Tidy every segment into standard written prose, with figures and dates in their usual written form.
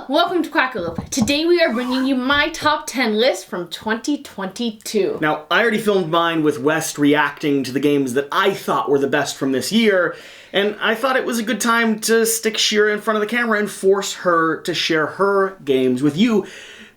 welcome to Quackalope. Today we are bringing you my top 10 list from 2022. Now, I already filmed mine with West reacting to the games that I thought were the best from this year, and I thought it was a good time to stick Shira in front of the camera and force her to share her games with you,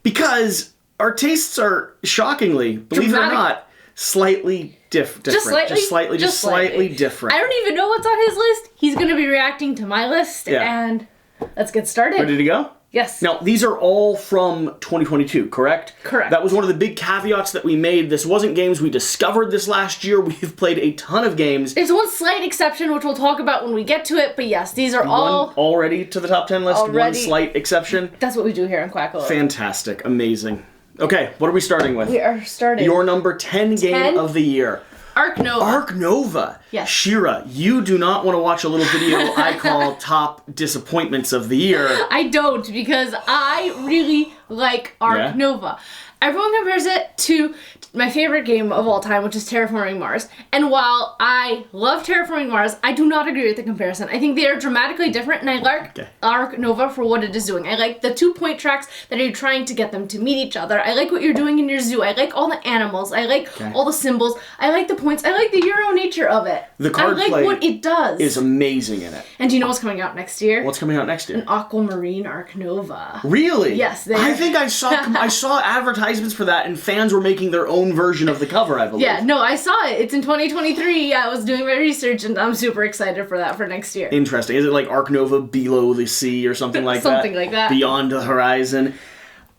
because our tastes are shockingly, believe it or not, slightly different. Just slightly different. I don't even know what's on his list. He's going to be reacting to my list, and let's get started. Ready to go? Yes. Now, these are all from 2022, correct? Correct. That was one of the big caveats that we made. This wasn't games we discovered this last year. We've played a ton of games. There's one slight exception, which we'll talk about when we get to it, but yes, these are all... One already to the top 10 list? Already. One slight exception? That's what we do here on Quackalope. Fantastic. Amazing. Okay, what are we starting with? We are starting... Your number 10 game of the year. Ark Nova. Ark Nova. Yes. Shira, you do not want to watch a little video I call Top Disappointments of the Year. I don't, because I really like Ark Nova. Everyone compares it to my favorite game of all time, which is Terraforming Mars. And while I love Terraforming Mars, I do not agree with the comparison. I think they are dramatically different, and I like Ark Nova for what it is doing. I like the 2-point tracks that are trying to get them to meet each other. I like what you're doing in your zoo. I like all the animals. I like all the symbols. I like the points. I like the Euro nature of it. The card I like play what it does. Is amazing in it. And do you know what's coming out next year? What's coming out next year? An Aquamarine Ark Nova. Really? Yes. I think I saw advertisements for that, and fans were making their own version of the cover, I believe. Yeah, no, I saw it. It's in 2023. I was doing my research, and I'm super excited for that for next year. Interesting. Is it like Ark Nova Below the Sea or something like that? Something like that. Beyond the Horizon.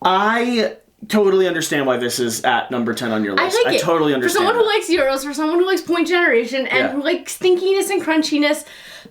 I totally understand why this is at number 10 on your list. I like it. Totally understand. For someone who likes Euros, for someone who likes point generation, and who likes stinkiness and crunchiness,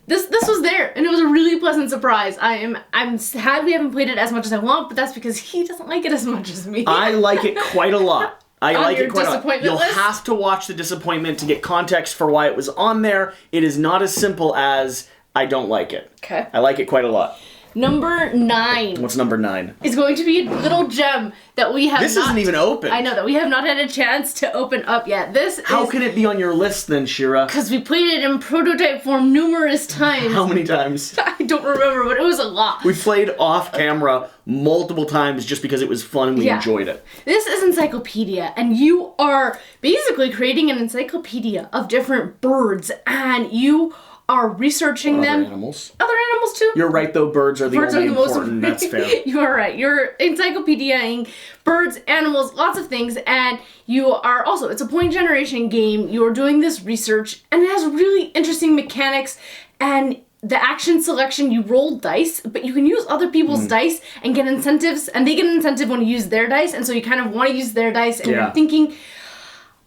this was there, and it was a really pleasant surprise. I'm sad we haven't played it as much as I want, but that's because he doesn't like it as much as me. I like it quite a lot. I like it quite a lot. You'll list? have to watch the disappointment to get context for why it was on there. It is not as simple as I don't like it. Okay. I like it quite a lot. Number 9. What's number 9? Is going to be a little gem that we have This isn't even open. I know, that we have not had a chance to open up yet. How can it be on your list then, Shira? Because we played it in prototype form numerous times. How many times? I don't remember, but it was a lot. We played off camera multiple times just because it was fun and we enjoyed it. This is Encyclopedia, and you are basically creating an encyclopedia of different birds, and you are researching them. Other animals. Other animals too. You're right though, birds are the only important. That's fair. You are right. You're encyclopediaing birds, animals, lots of things, and you are also, it's a point generation game. You're doing this research, and it has really interesting mechanics, and the action selection, you roll dice, but you can use other people's dice and get incentives, and they get an incentive when you use their dice, and so you kind of want to use their dice, and you're thinking,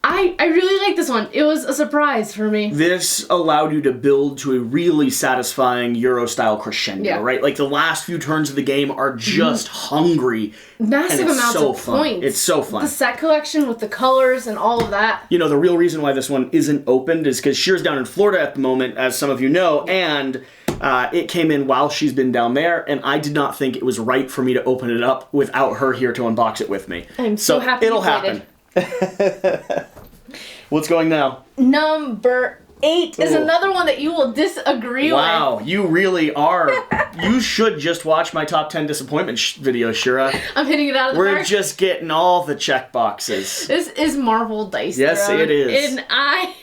I really like this one. It was a surprise for me. This allowed you to build to a really satisfying Euro-style crescendo, right? Like the last few turns of the game are just hungry. Massive amounts of points. It's so fun. The set collection with the colors and all of that. You know, the real reason why this one isn't opened is because Shira's down in Florida at the moment, as some of you know, and it came in while she's been down there, and I did not think it was right for me to open it up without her here to unbox it with me. I'm so happy it'll happen. What's going now? Number 8 is another one that you will disagree with. Wow, you really are. You should just watch my top 10 disappointment video, Shira. I'm hitting it out of the park. We're just getting all the check boxes. This is Marvel Dice Yes, Throne. it is. And I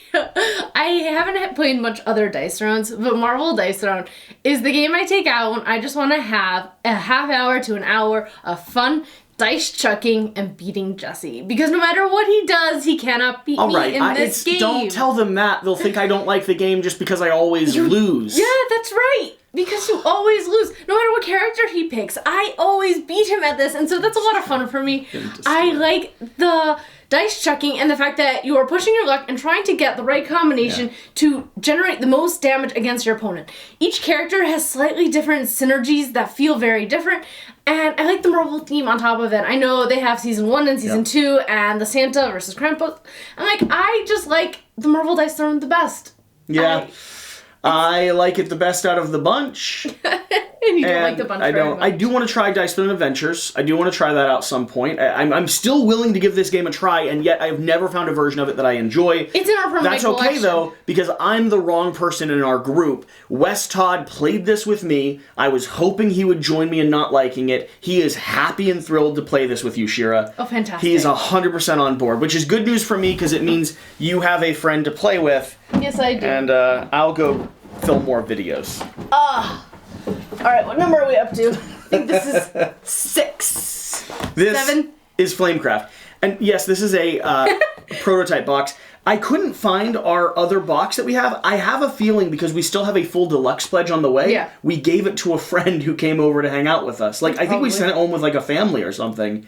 haven't played much other Dice Thrones, but Marvel Dice Throne is the game I take out when I just want to have a half hour to an hour of fun dice chucking and beating Jesse. Because no matter what he does, he cannot beat me in this game. Don't tell them that. They'll think I don't like the game just because I always lose. Yeah, that's right. Because you always lose. No matter what character he picks, I always beat him at this. And so that's a lot of fun for me. I like the dice chucking and the fact that you are pushing your luck and trying to get the right combination to generate the most damage against your opponent. Each character has slightly different synergies that feel very different, and I like the Marvel theme on top of it. I know they have season 1 and season 2 and the Santa versus Krampus. I just like the Marvel Dice Throne the best. Yeah. I like it the best out of the bunch. And you don't like the bunch very much. I do want to try Dice Spin Adventures. I do want to try that out some point. I'm still willing to give this game a try, and yet I have never found a version of it that I enjoy. It's in our permanent That's okay, collection. though, because I'm the wrong person in our group. Wes Todd played this with me. I was hoping he would join me in not liking it. He is happy and thrilled to play this with you, Shira. Oh, fantastic. He is 100% on board, which is good news for me, because it means you have a friend to play with. Yes, I do. And I'll go film more videos. Alright, what number are we up to? I think this is 6. This 7. is FlameCraft. And yes, this is a prototype box. I couldn't find our other box that we have. I have a feeling, because we still have a full deluxe pledge on the way, we gave it to a friend who came over to hang out with us. Like, I think we sent it home with like a family or something.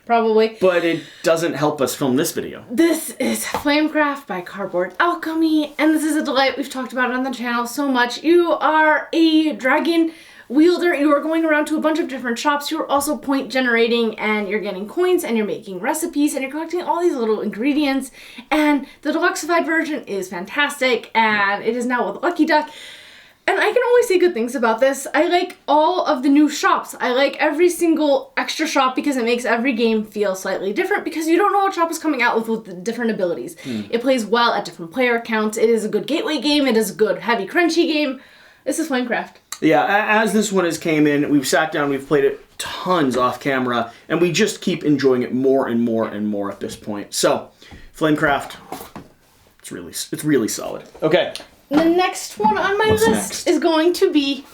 Probably. But it doesn't help us film this video. This is FlameCraft by Cardboard Alchemy, and this is a delight. We've talked about it on the channel so much. You are a dragon wielder. You are going around to a bunch of different shops. You're also point generating, and you're getting coins, and you're making recipes, and you're collecting all these little ingredients. And the deluxeified version is fantastic, and it is now with Lucky Duck. And I can only say good things about this. I like all of the new shops. I like every single extra shop, because it makes every game feel slightly different, because you don't know what shop is coming out with different abilities. It plays well at different player counts. It is a good gateway game. It is a good heavy crunchy game. This is FlameCraft. Yeah, as this one has came in, we've sat down, we've played it tons off camera, and we just keep enjoying it more and more and more at this point. So, FlameCraft, it's really solid. Okay. The next one on my list is going to be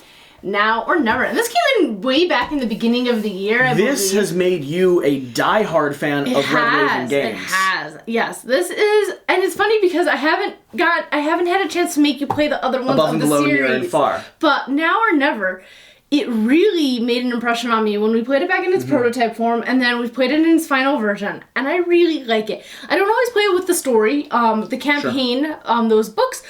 Now or Never. And this came in way back in the beginning of the year, I believe. This has made you a diehard fan of Red Raven Games. It has. Yes. This is, and it's funny because I haven't had a chance to make you play the other ones Above of and the Below, series. Near and Far. But Now or Never, it really made an impression on me when we played it back in its prototype form, and then we played it in its final version, and I really like it. I don't always play it with the story, the campaign, those books,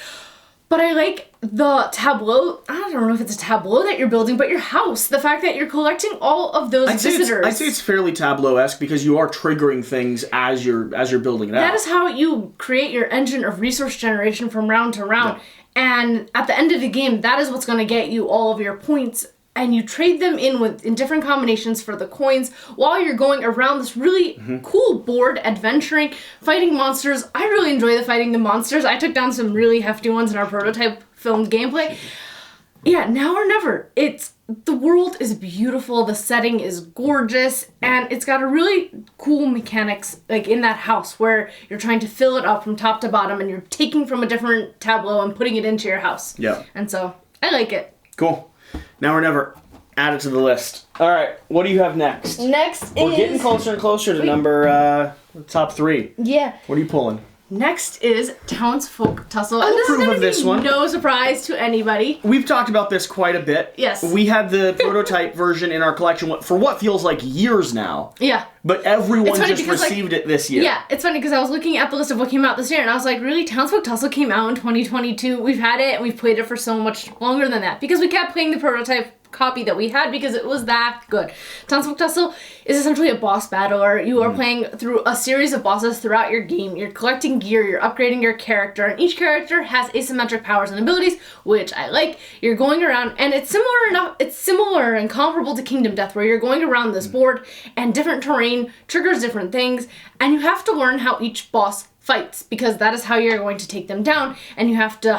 but I like the tableau. I don't know if it's a tableau that you're building, but your house. The fact that you're collecting all of those visitors. I'd say it's fairly tableau-esque, because you are triggering things as you're building it out. That is how you create your engine of resource generation from round to round. Yeah. And at the end of the game, that is what's going to get you all of your points. And you trade them in different combinations for the coins while you're going around this really cool board, adventuring, fighting monsters. I really enjoy the fighting the monsters. I took down some really hefty ones in our prototype filmed gameplay. Yeah, Now or Never. The world is beautiful, the setting is gorgeous, and it's got a really cool mechanics like in that house where you're trying to fill it up from top to bottom, and you're taking from a different tableau and putting it into your house. Yeah. And so I like it. Cool. Now or Never. Add it to the list. All right, what do you have next? We're getting closer and closer to number top 3. Yeah. What are you pulling? Next is Townsfolk Tussle. I'll And this is approve going of this to be one. no surprise to anybody. We've talked about this quite a bit. Yes. We had the prototype version in our collection for what feels like years now. Yeah. But everyone funny just because, received it this year. Yeah, it's funny because I was looking at the list of what came out this year, and I was like, really? Townsfolk Tussle came out in 2022. We've had it, and we've played it for so much longer than that. Because we kept playing the prototype copy that we had because it was that good. Townsfolk Tussle is essentially a boss battler. You are playing through a series of bosses throughout your game. You're collecting gear, you're upgrading your character, and each character has asymmetric powers and abilities, which I like. You're going around, and it's similar and comparable to Kingdom Death, where you're going around this board, and different terrain triggers different things, and you have to learn how each boss fights, because that is how you're going to take them down, and you have to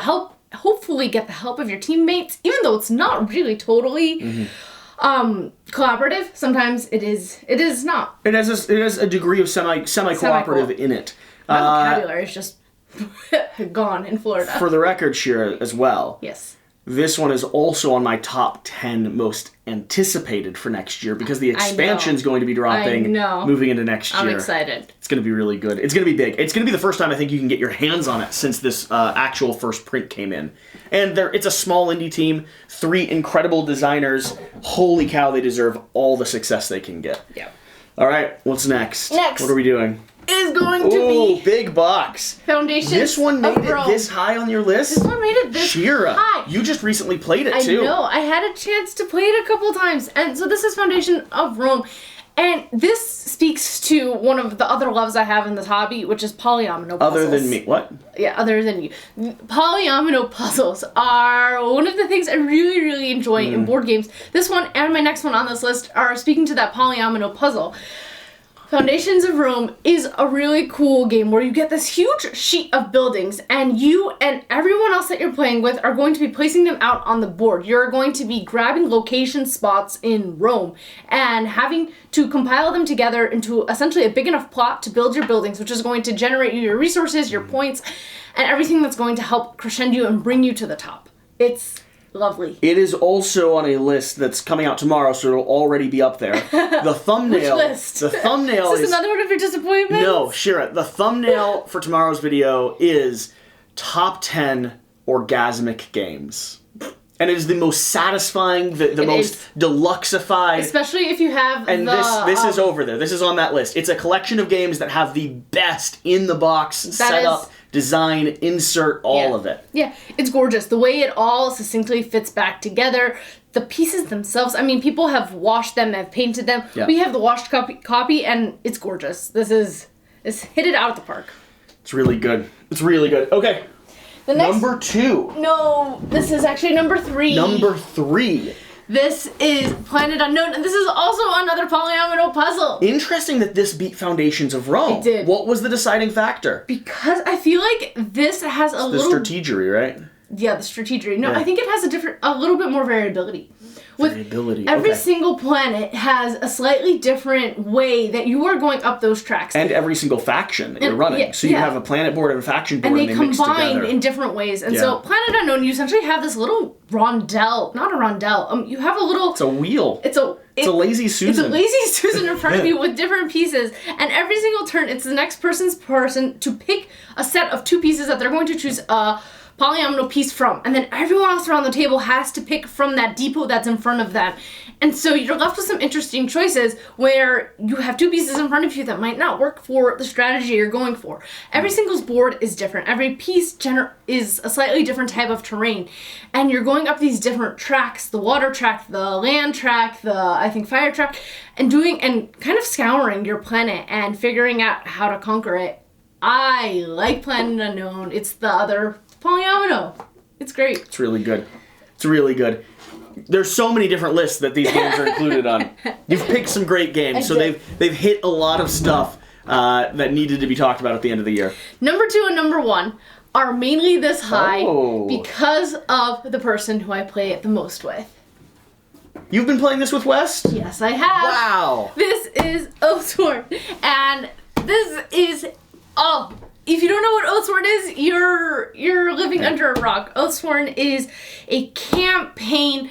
hopefully get the help of your teammates, even though it's not really totally collaborative. Sometimes it is not. It has a degree of semi-cooperative in it. My vocabulary is just gone in Florida. For the record, Shira, as well. Yes. This one is also on my top 10 most anticipated for next year, because the expansion's going to be dropping moving into next year. I'm excited. It's going to be really good. It's going to be big. It's going to be the first time I think you can get your hands on it since this actual first print came in. And it's a small indie team, 3 incredible designers. Holy cow, they deserve all the success they can get. Yeah. All right, what's next? Next. What are we doing? Is going to be big box. Foundations. This one made of it Rome. this high on your list? This one made it this Shira, high. you just recently played it too. I know. I had a chance to play it a couple times. And so this is Foundation of Rome. And this speaks to one of the other loves I have in this hobby, which is polyomino puzzles. Other than me. What? Yeah, other than you. Polyomino puzzles are one of the things I really, really enjoy in board games. This one and my next one on this list are speaking to that polyomino puzzle. Foundations of Rome is a really cool game where you get this huge sheet of buildings and you and everyone else that you're playing with are going to be placing them out on the board. You're going to be grabbing location spots in Rome and having to compile them together into essentially a big enough plot to build your buildings, which is going to generate you your resources, your points, and everything that's going to help crescendo you and bring you to the top. It's lovely. It is also on a list that's coming out tomorrow, so it'll already be up there. The thumbnail. Which list? The thumbnail is this another one of your disappointments? No, Shira. The thumbnail for tomorrow's video is top 10 orgasmic games. And it is the most satisfying, the most deluxeified. Especially if you have and this is over there. This is on that list. It's a collection of games that have the best in the box setup, design, insert, all of it. Yeah, it's gorgeous. The way it all succinctly fits back together. The pieces themselves, I mean, people have washed them, have painted them. Yeah. We have the washed copy, and it's gorgeous. It's hit it out of the park. It's really good. It's really good. Okay. The next, number 2. No, this is actually number 3. Number 3. This is Planet Unknown, and this is also another polyomino puzzle. Interesting that this beat Foundations of Rome. It did. What was the deciding factor? Because I feel like this has a little... The strategery, right? Yeah, the strategery. No, yeah. I think it has a little bit more variability. Variability. Every single planet has a slightly different way that you are going up those tracks. And every single faction that you're running. Yeah, so you have a planet board and a faction board, and they combine in different ways. And so Planet Unknown, you essentially have this little rondelle. Not a rondelle. You have a little... It's a wheel. It's a lazy Susan. It's a lazy Susan in front of you with different pieces. And every single turn, it's the next person's to pick a set of 2 pieces that they're going to choose polyomino piece from, and then everyone else around the table has to pick from that depot that's in front of them. And so you're left with some interesting choices where you have 2 pieces in front of you that might not work for the strategy you're going for. Every single board is different. Every piece is a slightly different type of terrain. And you're going up these different tracks, the water track, the land track, I think fire track, and kind of scouring your planet and figuring out how to conquer it. I like Planet Unknown. It's the other polyomino. It's great. It's really good. It's really good. There's so many different lists that these games are included on. You've picked some great games, so they've hit a lot of stuff that needed to be talked about at the end of the year. Number 2 and number 1 are mainly this high because of the person who I play it the most with. You've been playing this with West? Yes, I have. Wow. This is Oathsworn, and this is if you don't know what Oathsworn is, you're living under a rock. Oathsworn is a campaign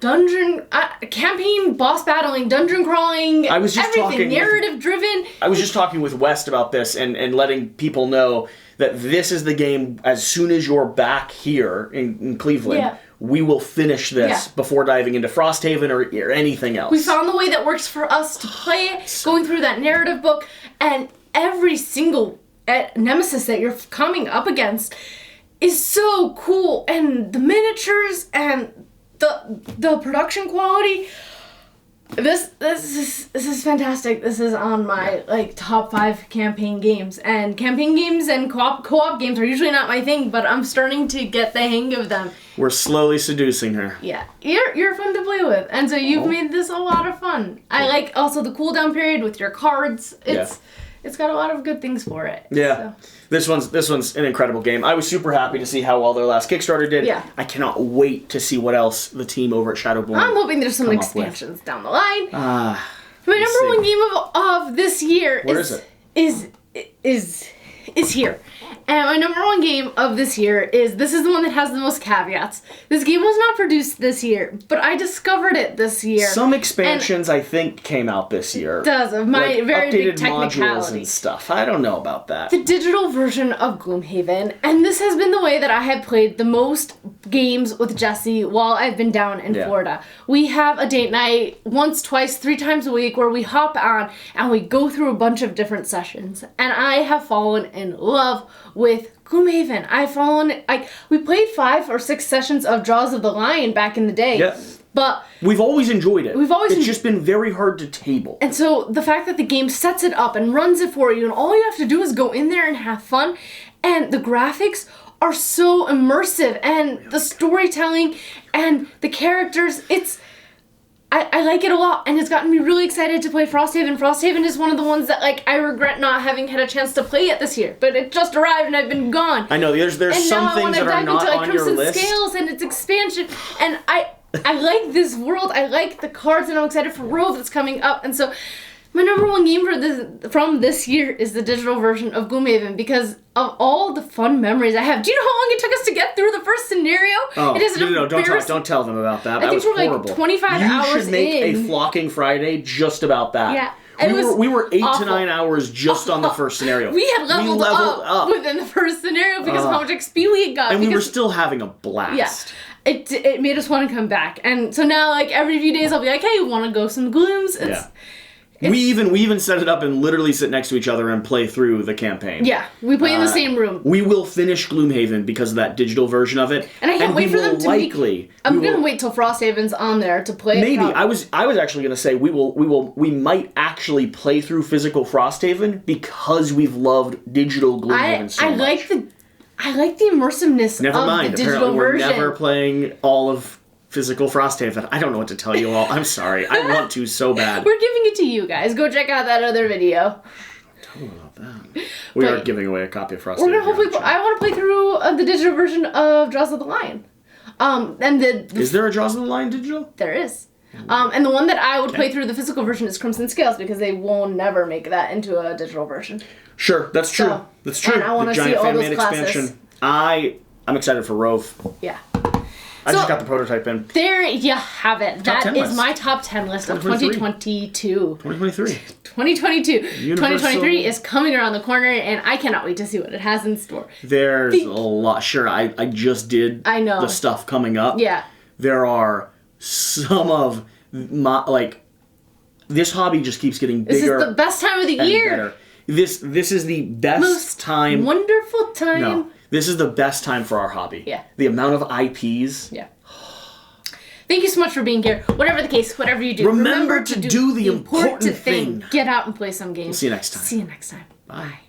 boss battling, dungeon crawling, narrative driven. I was just talking with West about this and letting people know that this is the game as soon as you're back here in Cleveland. We will finish this before diving into Frosthaven or anything else. We found the way that works for us to play it, going through that narrative book, and every single nemesis that you're coming up against is so cool, and the miniatures and the production quality. This is fantastic. This is on my top 5 campaign games, and campaign games and co-op games are usually not my thing, but I'm starting to get the hang of them. We're slowly seducing her. Yeah, you're fun to play with, and so you've made this a lot of fun. I like also the cooldown period with your cards. It's got a lot of good things for it. Yeah. So. This one's an incredible game. I was super happy to see how well their last Kickstarter did. Yeah. I cannot wait to see what else the team over at Shadowborn I'm hoping there's some expansions down the line. My number 1 game of this year is here. And my number 1 game of this year this is the one that has the most caveats. This game was not produced this year, but I discovered it this year. Some expansions, I think, came out this year. It does, of my very big technicality. Modules and stuff. I don't know about that. The digital version of Gloomhaven, and this has been the way that I have played the most games with Jesse while I've been down in Florida. We have a date night once, twice, 3 times a week where we hop on and we go through a bunch of different sessions. And I have fallen in love with Gloomhaven. We played 5 or 6 sessions of Jaws of the Lion back in the day. Yeah. But we've always enjoyed it. It's just been very hard to table. And so the fact that the game sets it up and runs it for you, and all you have to do is go in there and have fun, and the graphics are so immersive, and the storytelling and the characters, I like it a lot, and it's gotten me really excited to play Frosthaven. Frosthaven is one of the ones that, like, I regret not having had a chance to play yet this year, but it just arrived and I've been gone. I know, there's some things that are not on your list. Crimson Scales and its expansion, and I like this world, I like the cards, and I'm excited for Rove that's coming up, and so my number one game from this year is the digital version of Gloomhaven because of all the fun memories I have. Do you know how long it took us to get through the first scenario? Oh, no, don't tell them about that. That was horrible. Like 25 hours in. You should make a Flocking Friday just about that. Yeah. We were 8 to 9 hours just on the first scenario. We had leveled up within the first scenario because of how much XP we had got. And we were still having a blast. Yeah. It made us want to come back. And so now, like, every few days I'll be like, hey, you want to go some Glooms? We even set it up and literally sit next to each other and play through the campaign. Yeah, we play in the same room. We will finish Gloomhaven because of that digital version of it. And I can't wait for them to I'm gonna wait till Frosthaven's on there to play. Maybe I was actually gonna say we might actually play through physical Frosthaven because we've loved digital Gloomhaven so much. I like the immersiveness of the digital version. We're never playing all of physical Frosthaven. I don't know what to tell you all. I'm sorry. I want to so bad. We're giving it to you guys. Go check out that other video. Tell me about that. We are giving away a copy of Frosthaven. We're gonna hopefully. I want to play through the digital version of Jaws of the Lion. Is there a Jaws of the Lion digital? There is. And the one that I would play through the physical version is Crimson Scales because they will never make that into a digital version. Sure, that's true. That's true. And I want to see all those classes. Expansion. I'm excited for Rove. Yeah. I just got the prototype in. There you have it. That is my top 10 list of 2022. 2023. 2022. 2023 is coming around the corner, and I cannot wait to see what it has in store. There's a lot. Sure, I just did the stuff coming up. Yeah. There are some of my, like, this hobby just keeps getting bigger. This is the best time of the year. Better. This is the best time. Wonderful time. No. This is the best time for our hobby. Yeah. The amount of IPs. Yeah. Thank you so much for being here. Whatever the case, whatever you do, remember to do the important thing. Get out and play some games. We'll see you next time. See you next time. Bye.